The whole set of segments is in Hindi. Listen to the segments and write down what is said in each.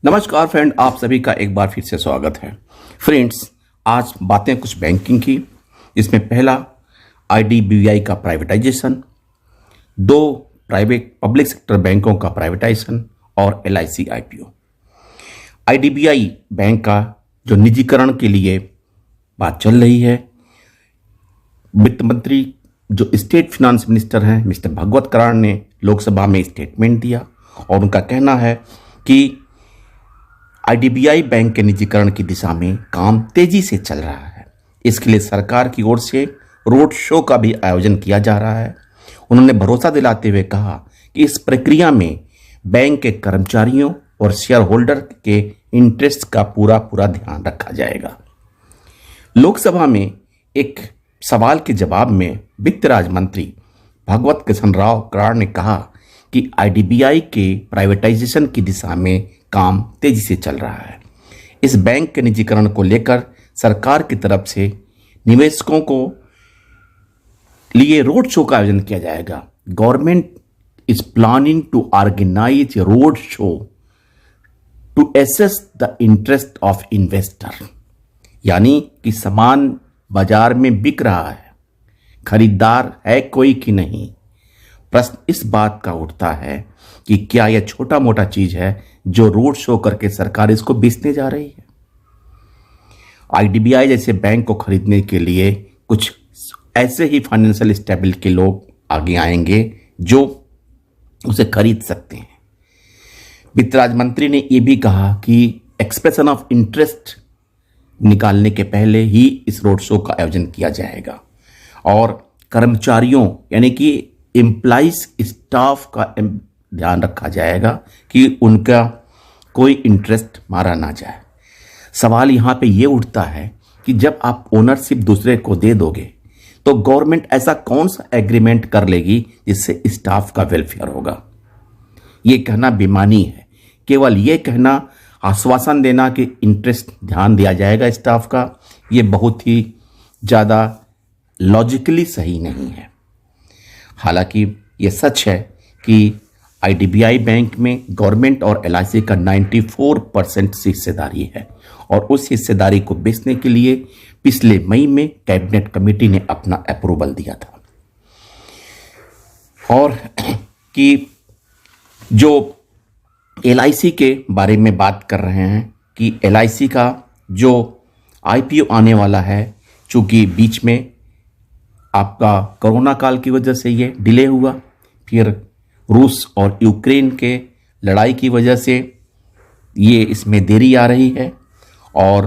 नमस्कार फ्रेंड, आप सभी का एक बार फिर से स्वागत है। फ्रेंड्स, आज बातें कुछ बैंकिंग की। इसमें पहला आईडीबीआई का प्राइवेटाइजेशन, दो प्राइवेट पब्लिक सेक्टर बैंकों का प्राइवेटाइजेशन और एलआईसी आईपीओ। आईडीबीआई बैंक का जो निजीकरण के लिए बात चल रही है, वित्त मंत्री जो स्टेट फाइनेंस मिनिस्टर हैं मिस्टर भागवत कराड़ ने लोकसभा में स्टेटमेंट दिया और उनका कहना है कि आईडीबीआई बैंक के निजीकरण की दिशा में काम तेजी से चल रहा है। इसके लिए सरकार की ओर से रोड शो का भी आयोजन किया जा रहा है। उन्होंने भरोसा दिलाते हुए कहा कि इस प्रक्रिया में बैंक के कर्मचारियों और शेयर होल्डर के इंटरेस्ट का पूरा ध्यान रखा जाएगा। लोकसभा में एक सवाल के जवाब में वित्त राज्य मंत्री भागवत कृष्ण राव कराड़ ने कहा कि आईडीबीआई के प्राइवेटाइजेशन की दिशा में काम तेजी से चल रहा है। इस बैंक के निजीकरण को लेकर सरकार की तरफ से निवेशकों को लिए रोड शो का आयोजन किया जाएगा। Government is planning to organise road show to assess the interest of investor, यानी कि सामान बाजार में बिक रहा है, खरीदार है कोई कि नहीं। प्रश्न इस बात का उठता है कि क्या यह छोटा मोटा चीज है जो रोड शो करके सरकार इसको बेचने जा रही है। आईडीबीआई जैसे बैंक को खरीदने के लिए कुछ ऐसे ही फाइनेंशियल स्टेबल के लोग आगे आएंगे जो उसे खरीद सकते हैं। वित्त राज्य मंत्री ने यह भी कहा कि एक्सप्रेशन ऑफ इंटरेस्ट निकालने के पहले ही इस रोड शो का आयोजन किया जाएगा और कर्मचारियों यानी कि एम्प्लॉइज स्टाफ का ध्यान रखा जाएगा कि उनका कोई इंटरेस्ट मारा ना जाए। सवाल यहाँ पे ये उठता है कि जब आप ओनरशिप दूसरे को दे दोगे तो गवर्नमेंट ऐसा कौन सा एग्रीमेंट कर लेगी जिससे स्टाफ का वेलफेयर होगा। ये कहना बेमानी है। केवल ये कहना, आश्वासन देना कि इंटरेस्ट ध्यान दिया जाएगा स्टाफ का, ये बहुत ही ज़्यादा लॉजिकली सही नहीं है। हालांकि ये सच है कि आईडीबीआई बैंक में गवर्नमेंट और एलआईसी का 94% हिस्सेदारी है और उस हिस्सेदारी को बेचने के लिए पिछले मई में कैबिनेट कमेटी ने अपना अप्रूवल दिया था। और कि जो एलआईसी के बारे में बात कर रहे हैं कि एलआईसी का जो आईपीओ आने वाला है, चूंकि बीच में आपका कोरोना काल की वजह से ये डिले हुआ, फिर रूस और यूक्रेन के लड़ाई की वजह से ये इसमें देरी आ रही है और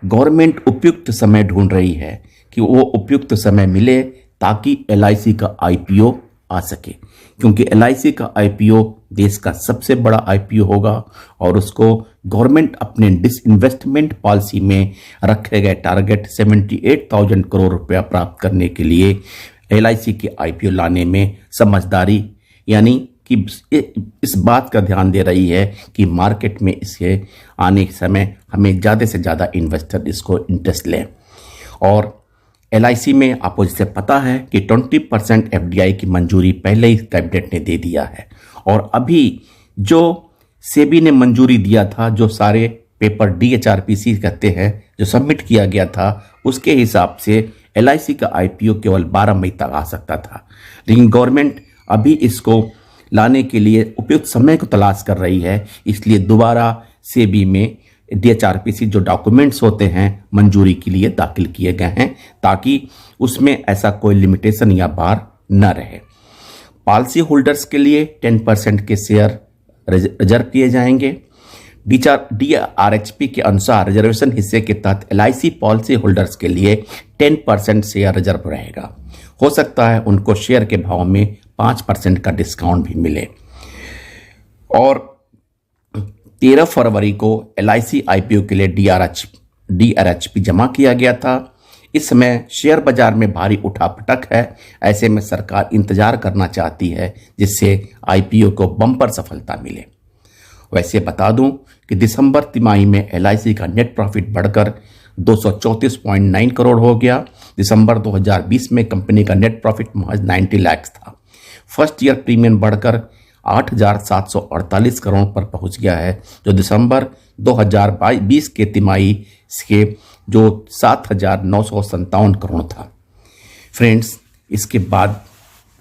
गवर्नमेंट उपयुक्त समय ढूंढ रही है कि वो उपयुक्त समय मिले ताकि एलआईसी का आईपीओ आ सके, क्योंकि एलआईसी का आईपीओ देश का सबसे बड़ा आईपीओ होगा और उसको गवर्नमेंट अपने डिसइन्वेस्टमेंट पॉलिसी में रखे गए टारगेट 78,000 करोड़ रुपया प्राप्त करने के लिए एलआईसी के आईपीओ लाने में समझदारी, यानी कि इस बात का ध्यान दे रही है कि मार्केट में इसके आने के समय हमें ज़्यादा से ज़्यादा इन्वेस्टर इसको इंटरेस्ट लें। और एलआईसी में आपको जैसे पता है कि 20% एफडीआई की मंजूरी पहले ही कैबिनेट ने दे दिया है और अभी जो सेबी ने मंजूरी दिया था, जो सारे पेपर डीएचआरपीसी कहते हैं जो सबमिट किया गया था, उसके हिसाब से एलआईसी का आईपीओ केवल 12 मई तक आ सकता था। लेकिन गवर्नमेंट अभी इसको लाने के लिए उपयुक्त समय को तलाश कर रही है, इसलिए दोबारा सेबी में डीएचआरपीसी जो डॉक्यूमेंट्स होते हैं मंजूरी के लिए दाखिल किए गए हैं ताकि उसमें ऐसा कोई लिमिटेशन या बार न रहे। पॉलिसी होल्डर्स के लिए 10% के शेयर रिजर्व किए जाएंगे। डीआरएचपी के अनुसार रिजर्वेशन हिस्से के तहत एलआईसी पॉलिसी होल्डर्स के लिए 10% शेयर रिजर्व रहेगा। हो सकता है उनको शेयर के भाव में 5% का डिस्काउंट भी मिले। और 13 फरवरी को एलआईसी आईपीओ के लिए डीआरएचपी जमा किया गया था। इस समय शेयर बाजार में भारी उठापटक है, ऐसे में सरकार इंतजार करना चाहती है जिससे आईपीओ को बम्पर सफलता मिले। वैसे बता दूं कि दिसंबर तिमाही में एलआईसी का नेट प्रॉफिट बढ़कर 234.9 करोड़ हो गया। दिसंबर 2020 में कंपनी का नेट प्रॉफिट महज 90 लाख था। फर्स्ट ईयर प्रीमियम बढ़कर 8,748 करोड़ पर पहुंच गया है, जो दिसंबर 2020 के तिमाही के जो 7,957 करोड़ था। फ्रेंड्स, इसके बाद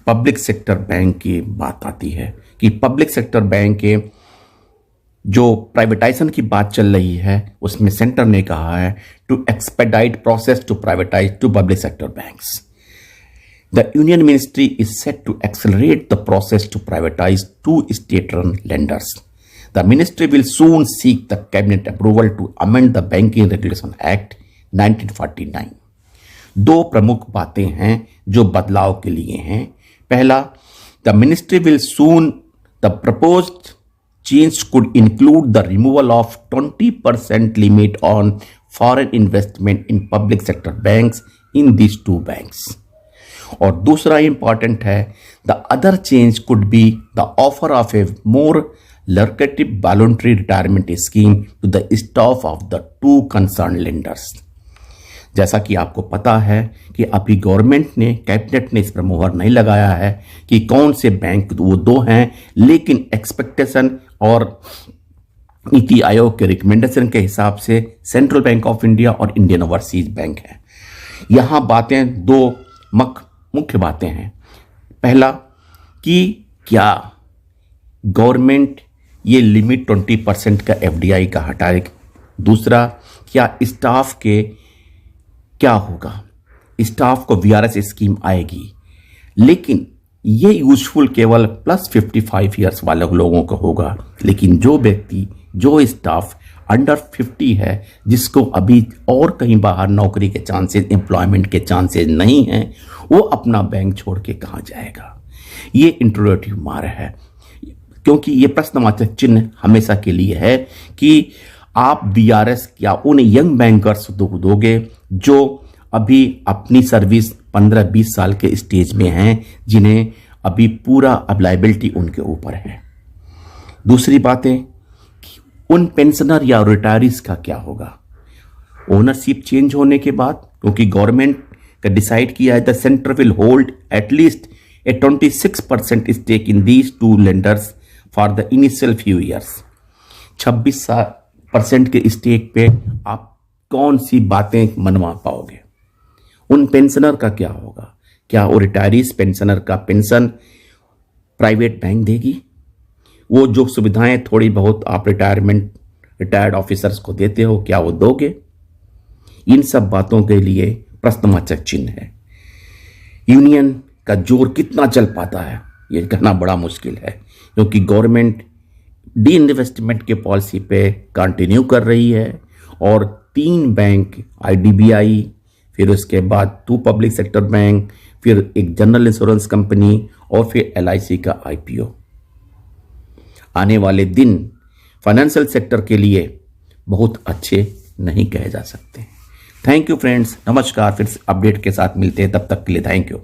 पब्लिक सेक्टर बैंक की बात आती है कि पब्लिक सेक्टर बैंक के जो प्राइवेटाइजेशन की बात चल रही है उसमें सेंटर ने कहा है to expedite process to privatise two public sector banks. The union ministry is set to accelerate the process to privatise two state run lenders. The ministry will soon seek the cabinet approval to amend the banking regulation act 1949। दो प्रमुख बातें हैं जो बदलाव के लिए हैं। पहला, the ministry will soon the proposed change could include the removal of 20% limit on foreign investment in public sector banks in these two banks. और दूसरा इंपॉर्टेंट है, the other change could be the offer of a more lucrative voluntary retirement scheme to the staff of the two concerned lenders. जैसा कि आपको पता है कि अभी गवर्नमेंट ने, कैबिनेट ने इस पर मुहर नहीं लगाया है कि कौन से बैंक वो दो हैं, लेकिन एक्सपेक्टेशन और नीति आयोग के रिकमेंडेशन के हिसाब से सेंट्रल बैंक ऑफ इंडिया और इंडियन ओवरसीज बैंक है। यहां बातें दो मुख्य बातें हैं। पहला कि क्या गवर्नमेंट ये लिमिट 20% का एफडीआई का हटाएगी। दूसरा, क्या स्टाफ के क्या होगा, स्टाफ को वीआरएस स्कीम आएगी, लेकिन ये यूजफुल केवल +55 ईयर्स वाले लोगों को होगा। लेकिन जो व्यक्ति, जो स्टाफ अंडर 50 है, जिसको अभी और कहीं बाहर नौकरी के चांसेस, एम्प्लॉयमेंट के चांसेस नहीं हैं, वो अपना बैंक छोड़ के कहाँ जाएगा। ये इंट्रोगेटिव मार है, क्योंकि ये प्रश्नवाचक चिन्ह हमेशा के लिए है कि आप वीआरएस क्या उन यंग बैंकर्स दोगे जो अभी अपनी सर्विस 15-20 साल के स्टेज में हैं, जिन्हें अभी पूरा अब लायबिलिटी उनके ऊपर है। दूसरी बातें, उन पेंशनर या रिटायरीज का क्या होगा ओनरशिप चेंज होने के बाद, क्योंकि गवर्नमेंट का डिसाइड किया है the centre will hold at least a 26% stake in these two lenders for the initial few years. 26% के स्टेक पे आप कौन सी बातें मनवा पाओगे। उन पेंशनर का क्या होगा, क्या वो रिटायरीज पेंशनर का पेंशन प्राइवेट बैंक देगी? वो जो सुविधाएं थोड़ी बहुत आप रिटायर्ड ऑफिसर्स को देते हो, क्या वो दोगे? इन सब बातों के लिए प्रश्नवाचक चिन्ह है। यूनियन का जोर कितना चल पाता है ये कहना बड़ा मुश्किल है, क्योंकि गवर्नमेंट डी इन्वेस्टमेंट के पॉलिसी पे कंटिन्यू कर रही है और 3 बैंक, आईडीबीआई, फिर उसके बाद 2 पब्लिक सेक्टर बैंक, फिर एक जनरल इंश्योरेंस कंपनी और फिर एलआईसी का आईपीओ। आने वाले दिन फाइनेंशियल सेक्टर के लिए बहुत अच्छे नहीं कहे जा सकते। थैंक यू फ्रेंड्स, नमस्कार। फिर अपडेट के साथ मिलते हैं, तब तक के लिए थैंक यू।